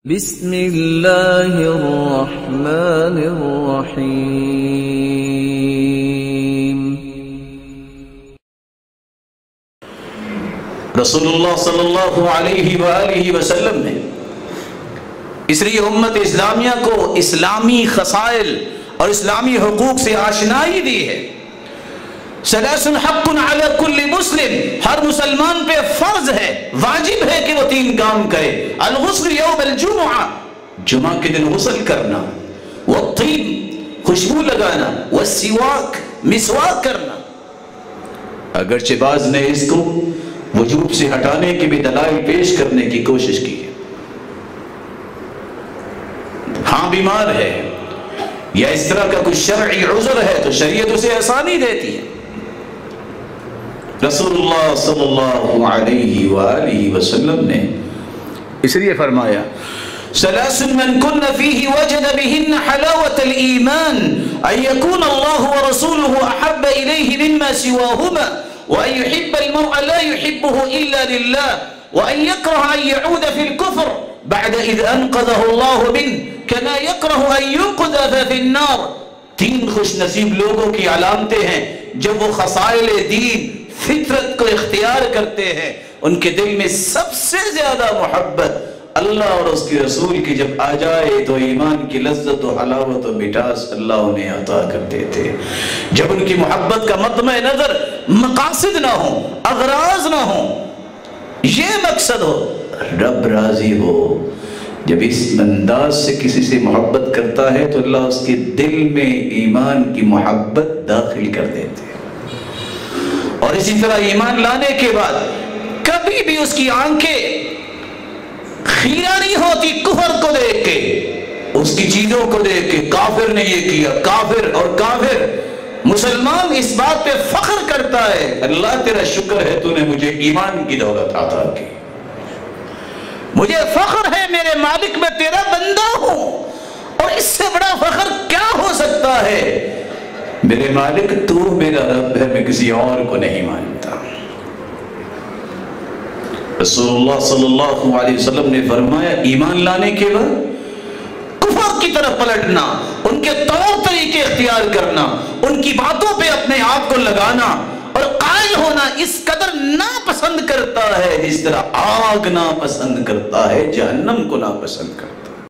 بسم اللہ الرحمن الرحیم۔ رسول اللہ صلی اللہ علیہ وآلہ وسلم نے اس لیے امت اسلامیہ کو اسلامی خصائل اور اسلامی حقوق سے آشنائی دی ہے۔ ثلاث حق علی کل مسلم، ہر مسلمان پہ فرض ہے، واجب ہے کہ وہ 3 کام کرے۔ الغسل یوم الجمعہ، جمعہ کے دن غسل کرنا، والطیب، خوشبو لگانا، والسواک، مسواک کرنا۔ اگرچہ بعض نے اس کو وجوب سے ہٹانے کے بھی دلائل پیش کرنے کی کوشش کی ہے۔ ہاں بیمار ہے یا اس طرح کا کوئی شرعی عذر ہے تو شریعت اسے آسانی دیتی ہے۔ رسول اللہ صلی اللہ علیہ وآلہ وسلم نے اس لیے فرمایا ثلاث من كن فيه وجد بهن حلاوة الإيمان أن يكون الله ورسوله أحب إليه مما سواهما وأن يحب المرء لا يحبه إلا لله وأن يكره أن يعود في الكفر بعد إذ أنقذه الله منه كما يكره أن ينقذ في النار۔ 3 خوش نصیب لوگوں کی علامتیں ہیں جب وہ خصائل دین فطرت کو اختیار کرتے ہیں، ان کے دل میں سب سے زیادہ محبت اللہ اور اس کے رسول کی جب آ جائے تو ایمان کی لذت و حلاوت و مٹاس اللہ انہیں عطا کر دیتے۔ جب ان کی محبت کا مطمع نظر مقاصد نہ ہو، اغراض نہ ہو، یہ مقصد ہو رب راضی ہو۔ جب اس انداز سے کسی سے محبت کرتا ہے تو اللہ اس کے دل میں ایمان کی محبت داخل کر دیتے ہیں، اور اسی طرح ایمان لانے کے بعد کبھی بھی اس کی آنکھیں خیرہ نہیں ہوتی کفر کو دیکھ کے، اس کی چیزوں کو دیکھ کے کافر نے یہ کیا، کافر اور کافر۔ مسلمان اس بات پہ فخر کرتا ہے اللہ تیرا شکر ہے تو نے مجھے ایمان کی دولت عطا کی، مجھے فخر ہے میرے مالک میں تیرا بندہ ہوں، اور اس سے بڑا فخر کیا ہو سکتا ہے؟ میرے مالک تو میرا رب ہے، میں کسی اور کو نہیں مانتا۔ رسول اللہ صلی اللہ علیہ وسلم نے فرمایا ایمان لانے کے بعد کفر کی طرف پلٹنا، ان کے طور طریقے اختیار کرنا، ان کی باتوں پہ اپنے آپ کو لگانا اور قائل ہونا اس قدر ناپسند کرتا ہے جس طرح آگ ناپسند کرتا ہے، جہنم کو ناپسند کرتا ہے۔